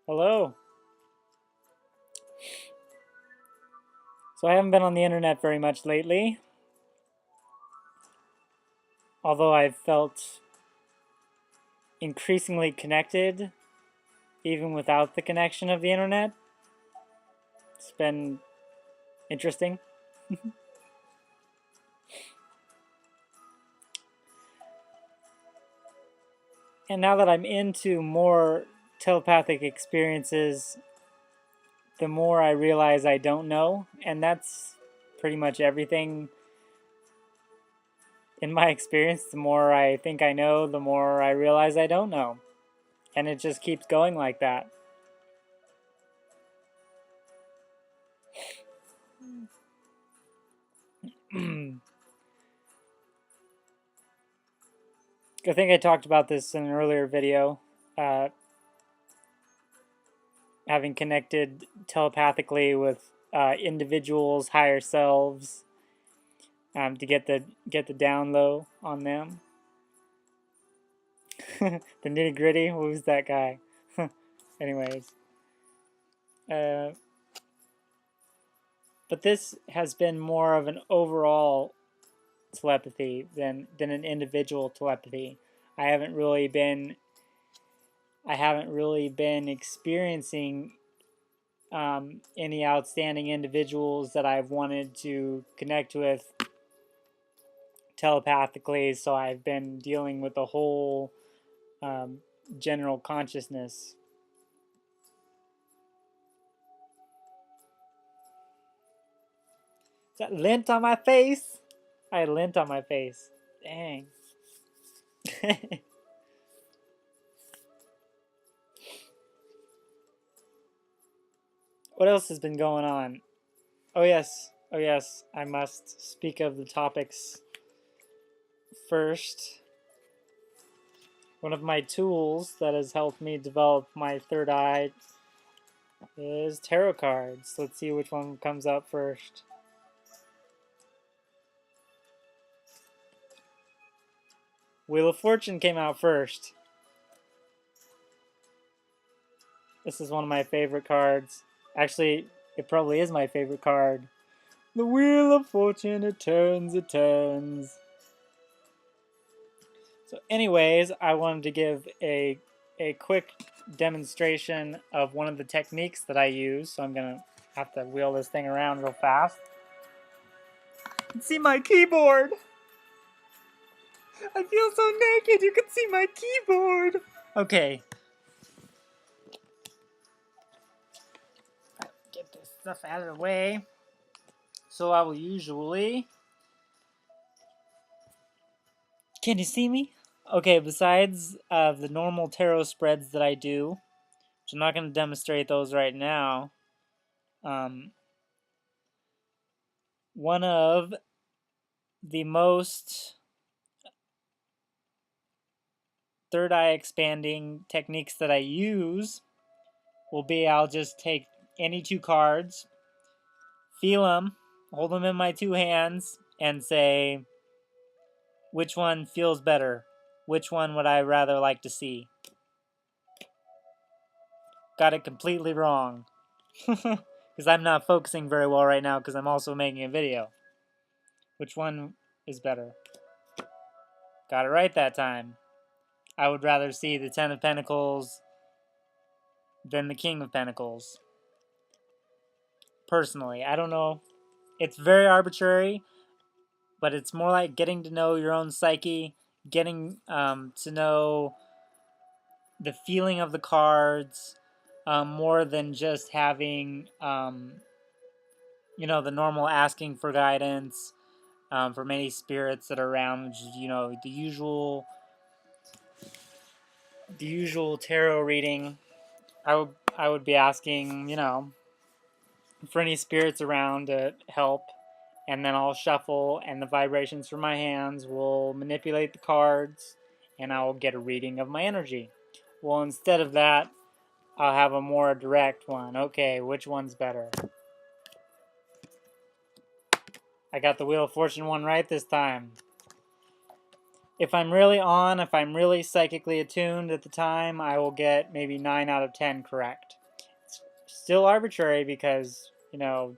Hello. So I haven't been on the internet very much lately, although I've felt increasingly connected even without the connection of the internet. It's been interesting. And now that I'm into more telepathic experiences, the more I realize I don't know, and that's pretty much everything in my experience. The more I think I know, the more I realize I don't know. And it just keeps going like that. I think I talked about this in an earlier video. Uh, Having connected telepathically with individuals, higher selves, to get the down low on them. The nitty gritty. Who's that guy? Anyways, uh, but this has been more of an overall telepathy than an individual telepathy. I haven't really been experiencing any outstanding individuals that I've wanted to connect with telepathically, so I've been dealing with the whole um, general consciousness. Is that lint on my face? I had lint on my face. Dang. What else has been going on? Oh yes, I must speak of the topics first. One of my tools that has helped me develop my third eye is tarot cards. Let's see which one comes up first. Wheel of Fortune came out first. This is one of my favorite cards. Actually, it probably is my favorite card. The Wheel of Fortune, it turns, it turns. So anyways, I wanted to give a quick demonstration of one of the techniques that I use. So I'm going to have to wheel this thing around real fast. You can see my keyboard! I feel so naked, you can see my keyboard! Okay. Get this stuff out of the way. So I will usually... Can you see me? Okay, besides the normal tarot spreads that I do, which I'm not going to demonstrate those right now, one of the most third eye expanding techniques that I use will be I'll just take any two cards, feel them, hold them in my two hands, and say, which one feels better? Which one would I rather like to see? Got it completely wrong. Because I'm not focusing very well right now because I'm also making a video. Which one is better? Got it right that time. I would rather see the Ten of Pentacles than the King of Pentacles. Personally, I don't know. It's very arbitrary, but it's more like getting to know your own psyche, getting to know the feeling of the cards, more than just having, the normal asking for guidance from any spirits that are around, which is, the usual tarot reading. I would be asking, for any spirits around to help, and then I'll shuffle, and the vibrations from my hands will manipulate the cards, and I'll get a reading of my energy. Well, instead of that, I'll have a more direct one. Okay, which one's better? I got the Wheel of Fortune one right this time. If I'm really on, if I'm really psychically attuned at the time, I will get maybe 9 out of 10 correct. It's still arbitrary because, you know,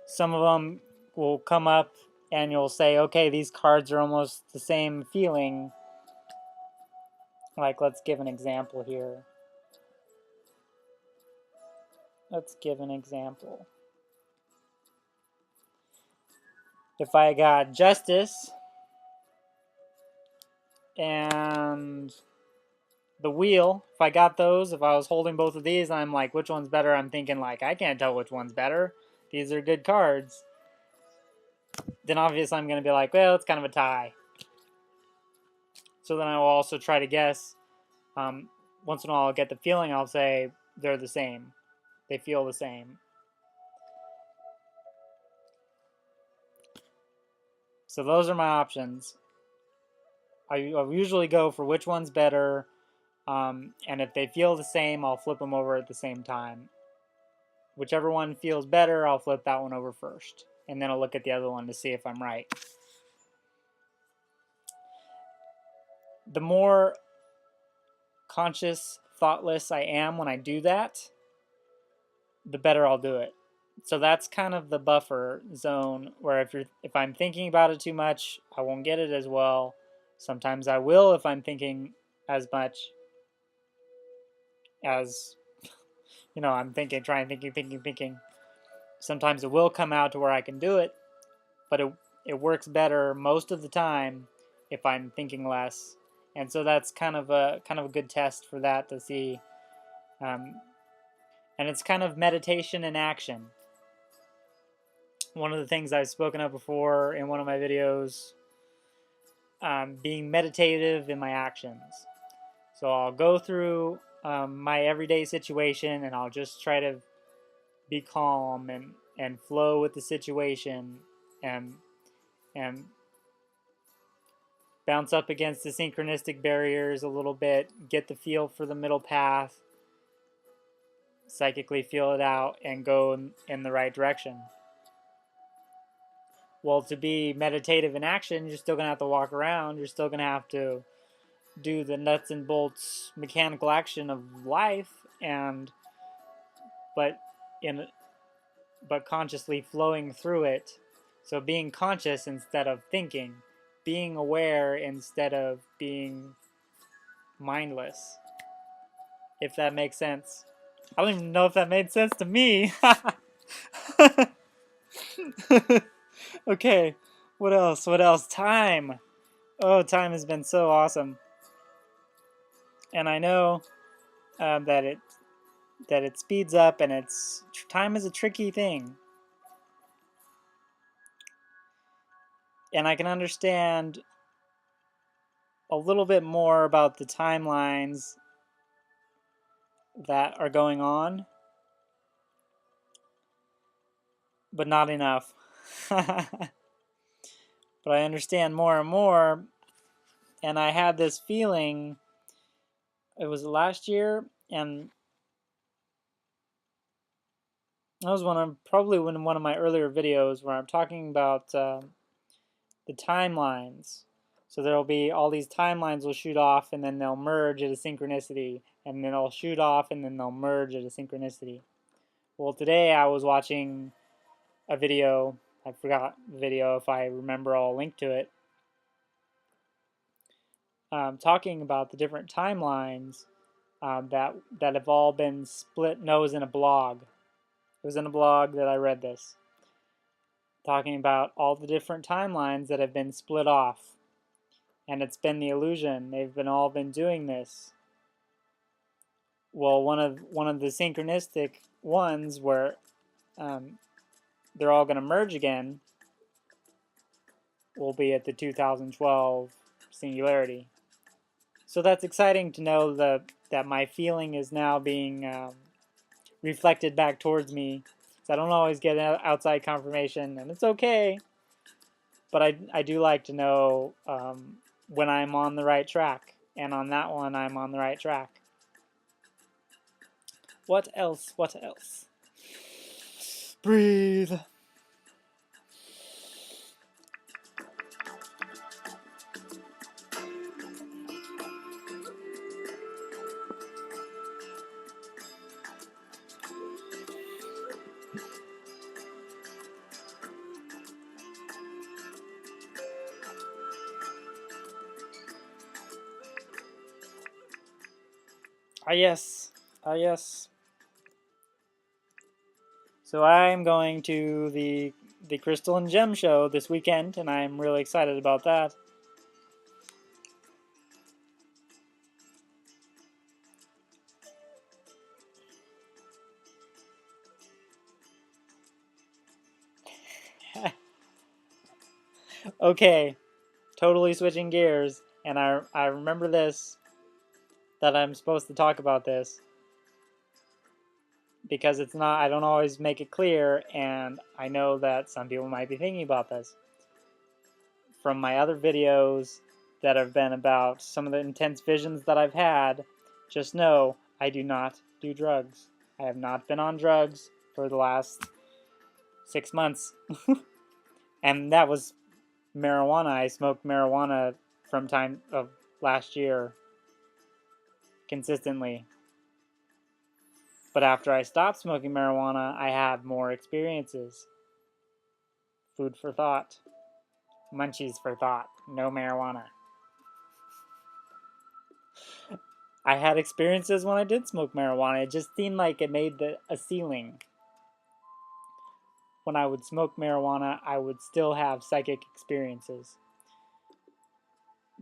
some of them will come up and you'll say, okay, these cards are almost the same feeling. Like, let's give an example here. Let's give an example. If I got Justice and the Wheel, if I got those, if I was holding both of these, I'm like, which one's better? I'm thinking, like, I can't tell which one's better. These are good cards. Then obviously I'm going to be like, well, it's kind of a tie. So then I will also try to guess. Once in a while I'll get the feeling, I'll say they're the same. They feel the same. So those are my options. I usually go for which one's better, and if they feel the same, I'll flip them over at the same time. Whichever one feels better, I'll flip that one over first, and then I'll look at the other one to see if I'm right. The more conscious, thoughtless I am when I do that, the better I'll do it. So that's kind of the buffer zone where if I'm thinking about it too much, I won't get it as well. Sometimes I will if I'm thinking as much as, you know, I'm thinking. Sometimes it will come out to where I can do it, but it works better most of the time if I'm thinking less. And so that's kind of a good test for that to see. And it's kind of meditation in action. One of the things I've spoken of before in one of my videos, being meditative in my actions. So I'll go through my everyday situation and I'll just try to be calm and flow with the situation and bounce up against the synchronistic barriers a little bit, get the feel for the middle path, psychically feel it out, and go in the right direction. Well, to be meditative in action, you're still going to have to walk around. You're still going to have to do the nuts and bolts mechanical action of life, but consciously flowing through it. So being conscious instead of thinking, being aware instead of being mindless. If that makes sense. I don't even know if that made sense to me. Okay, what else? What else? Time. Oh, time has been so awesome. And I know that it speeds up, and time is a tricky thing. And I can understand a little bit more about the timelines that are going on, but not enough. But I understand more and more, and I had this feeling, it was last year, and that was probably one of my earlier videos where I'm talking about the timelines. So there'll be all these timelines will shoot off, and then they'll merge at a synchronicity, and then they'll shoot off, and then they'll merge at a synchronicity. Well, today I was watching a video. I forgot the video. If I remember, I'll link to it. Talking about the different timelines that have all been split. No, it was in a blog. It was in a blog that I read this. Talking about all the different timelines that have been split off. And it's been the illusion. They've all been doing this. Well, one of the synchronistic ones where they're all going to merge again will be at the 2012 singularity. So that's exciting to know that my feeling is now being reflected back towards me. So I don't always get outside confirmation, and it's okay. But I do like to know when I'm on the right track. And on that one, I'm on the right track. What else? What else? Breathe. Ah, yes. Ah, yes. So I'm going to the Crystal and Gem show this weekend, and I'm really excited about that. Okay, totally switching gears, and I remember this, that I'm supposed to talk about this, because it's not, I don't always make it clear, and I know that some people might be thinking about this. From my other videos that have been about some of the intense visions that I've had, just know I do not do drugs. I have not been on drugs for the last 6 months. And that was marijuana. I smoked marijuana from time of last year consistently. But after I stopped smoking marijuana, I had more experiences. Food for thought. Munchies for thought. No marijuana. I had experiences when I did smoke marijuana. It just seemed like it made a ceiling. When I would smoke marijuana, I would still have psychic experiences.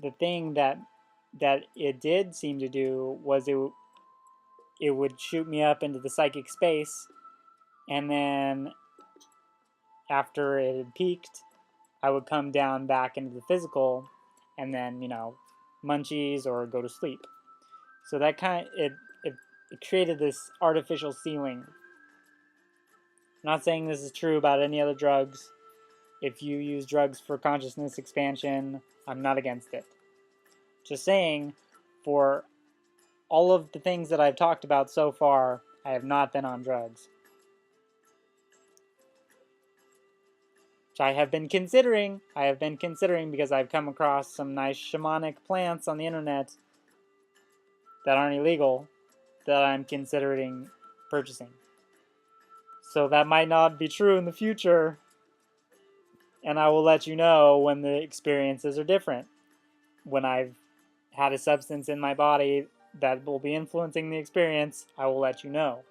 The thing that it did seem to do was it would shoot me up into the psychic space, and then after it had peaked, I would come down back into the physical, and then munchies or go to sleep. So that it created this artificial ceiling. I'm not saying this is true about any other drugs. If you use drugs for consciousness expansion, I'm not against it. Just saying, for all of the things that I've talked about so far, I have not been on drugs. Which I have been considering. I have been considering because I've come across some nice shamanic plants on the internet that aren't illegal that I'm considering purchasing. So that might not be true in the future, and I will let you know when the experiences are different. When I've had a substance in my body that will be influencing the experience, I will let you know.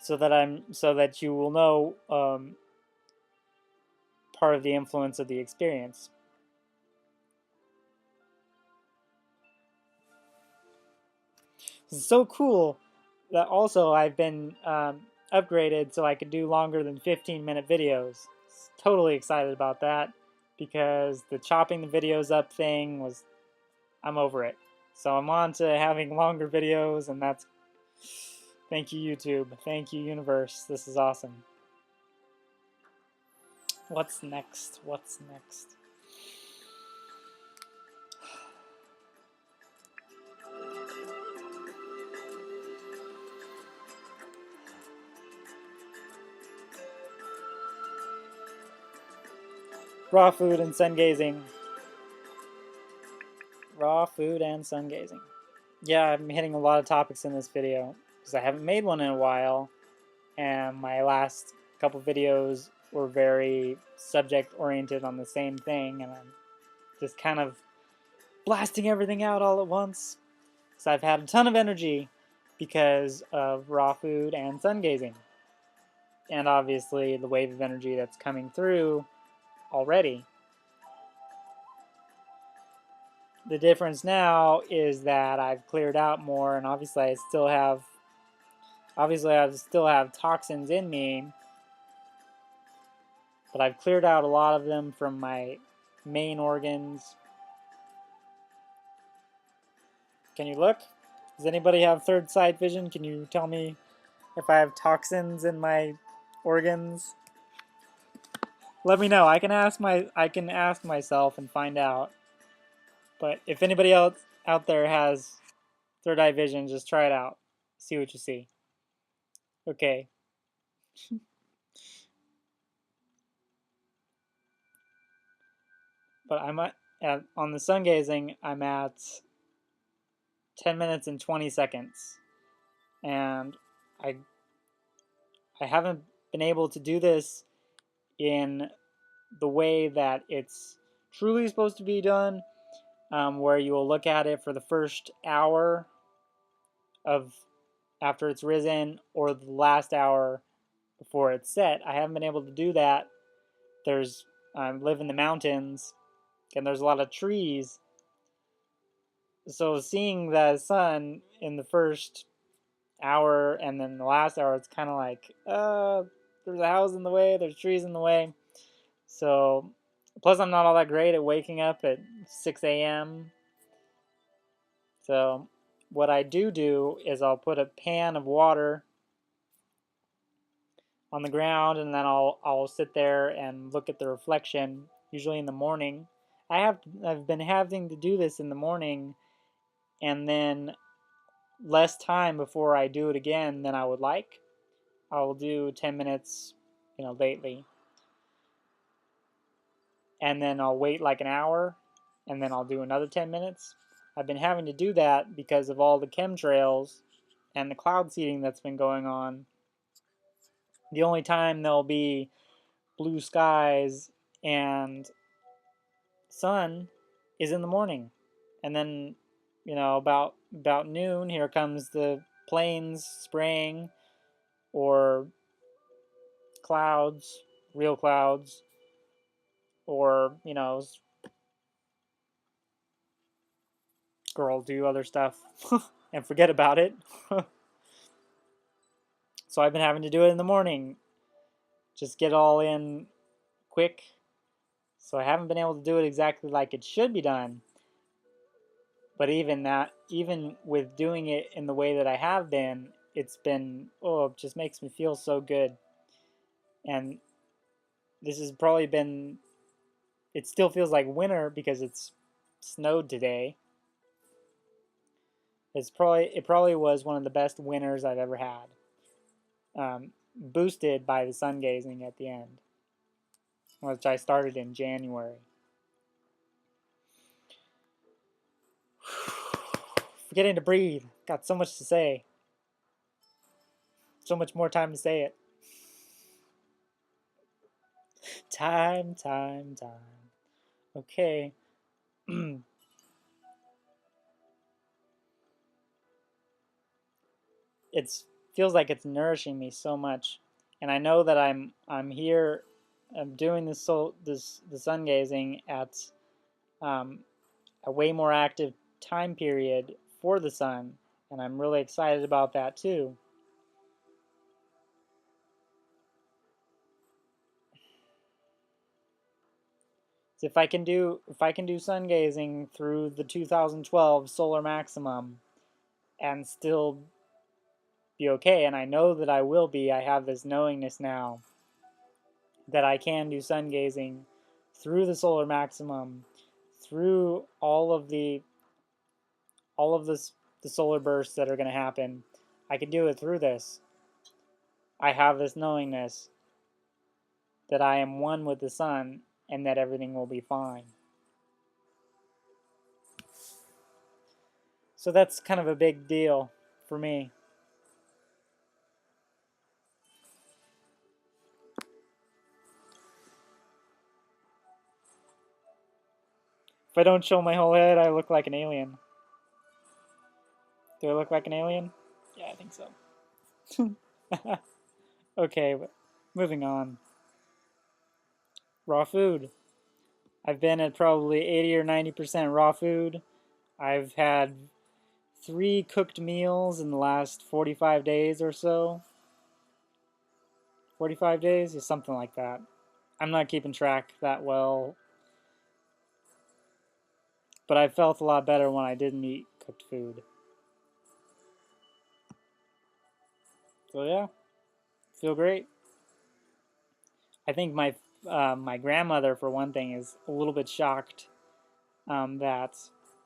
So that you will know part of the influence of the experience. It's so cool that also I've been upgraded so I could do longer than 15-minute videos. Totally excited about that because the chopping the videos up thing was, I'm over it. So I'm on to having longer videos, and that's, thank you YouTube, thank you universe, this is awesome. What's next? What's next? Raw food and sun gazing. Raw food and sun gazing. Yeah, I'm hitting a lot of topics in this video because I haven't made one in a while, and my last couple videos were very subject oriented on the same thing, and I'm just kind of blasting everything out all at once. So I've had a ton of energy because of raw food and sun gazing, and obviously the wave of energy that's coming through already. The difference now is that I've cleared out more, and obviously I still have toxins in me, but I've cleared out a lot of them from my main organs. Can you look? Does anybody have third sight vision? Can you tell me if I have toxins in my organs? Let me know. I can ask myself and find out. But if anybody else out there has third eye vision, just try it out. See what you see. Okay. But I'm on the sun gazing, I'm at 10 minutes and 20 seconds. And I haven't been able to do this in the way that it's truly supposed to be done, where you will look at it for the first hour of after it's risen or the last hour before it's set. I haven't been able to do that. There's I live in the mountains and there's a lot of trees. So seeing the sun in the first hour and then the last hour, it's kind of like, there's a house in the way, there's trees in the way. So, plus I'm not all that great at waking up at 6 a.m. So, what I do is I'll put a pan of water on the ground and then I'll sit there and look at the reflection, usually in the morning. I've been having to do this in the morning and then less time before I do it again than I would like. I will do 10 minutes, lately. And then I'll wait like an hour and then I'll do another 10 minutes. I've been having to do that because of all the chemtrails and the cloud seeding that's been going on. The only time there'll be blue skies and sun is in the morning. And then, about noon, here comes the planes spraying or clouds, real clouds, or, girl do other stuff and forget about it. So I've been having to do it in the morning. Just get all in quick. So I haven't been able to do it exactly like it should be done. But even with doing it in the way that I have been, it just makes me feel so good. And this has probably been, it still feels like winter because it's snowed today. It probably was one of the best winters I've ever had. Boosted by the sun gazing at the end, which I started in January. Forgetting to breathe. Got so much to say. So much more time to say it. Time. Okay. It feels like it's nourishing me so much, and I know that I'm here. I'm doing the sun gazing at a way more active time period for the sun, and I'm really excited about that too. So if I can do sun gazing through the 2012 solar maximum and still be okay, and I know that I will be. I have this knowingness now that I can do sun gazing through the solar maximum, through all of this the solar bursts that are going to happen. I can do it through this. I have this knowingness that I am one with the sun and that everything will be fine. So that's kind of a big deal for me. If I don't show my whole head, I look like an alien. Do I look like an alien? Yeah, I think so. Okay, but moving on. Raw food. I've been at probably 80 or 90% raw food. I've had 3 cooked meals in the last 45 days or so. 45 days is something like that. I'm not keeping track that well, but I felt a lot better when I didn't eat cooked food. So yeah, feel great. I think my grandmother, for one thing, is a little bit shocked that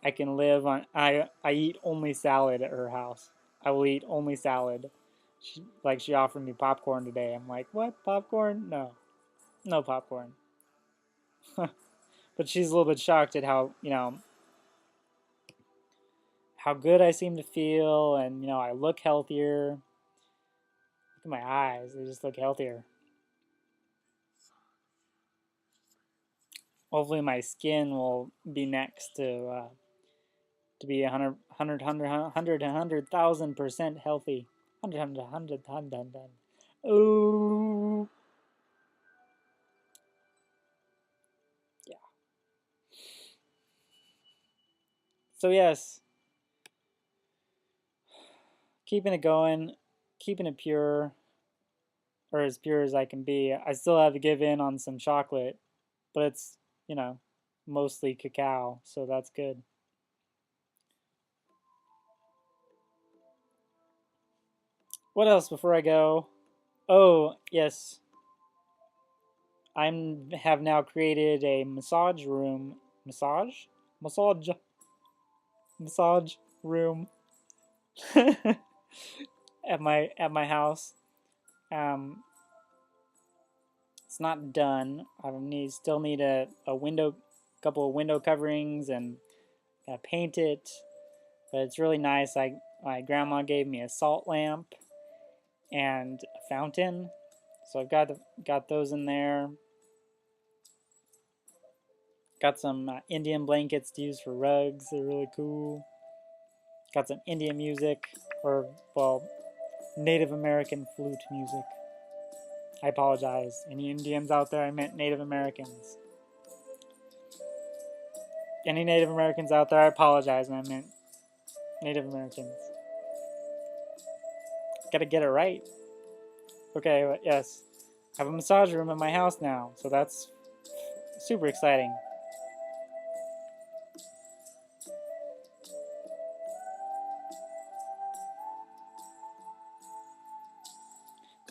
I can live on. I eat only salad at her house. I will eat only salad. She offered me popcorn today. I'm like, what, popcorn? No, no popcorn. But she's a little bit shocked at how good I seem to feel, and I look healthier. Look at my eyes; they just look healthier. Hopefully my skin will be next to be 100,000% healthy. 100. Oh, yeah. So yes, keeping it going, keeping it pure, or as pure as I can be. I still have to give in on some chocolate, but it's, you know, mostly cacao, so that's good. What else before I go? Oh, yes. I have now created a massage room. Massage? Massage? Massage room at my house. Um, it's not done. Still need a window, couple of window coverings and paint it. But it's really nice. My grandma gave me a salt lamp and a fountain, so I've got those in there. Got some Indian blankets to use for rugs. They're really cool. Got some Indian music, or well, Native American flute music. I apologize. Any Indians out there? I meant Native Americans. Any Native Americans out there? I apologize. I meant Native Americans. Gotta get it right. Okay, yes. I have a massage room in my house now, so that's super exciting.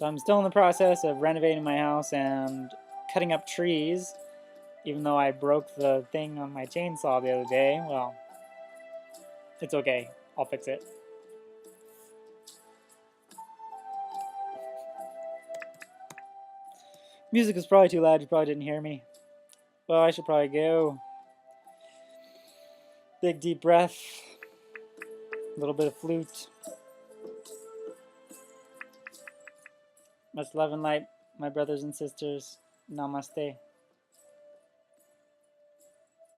So I'm still in the process of renovating my house and cutting up trees, even though I broke the thing on my chainsaw the other day. Well, it's okay. I'll fix it. Music was probably too loud. You probably didn't hear me. Well, I should probably go. Big deep breath. A little bit of flute. Much love and light, my brothers and sisters. Namaste.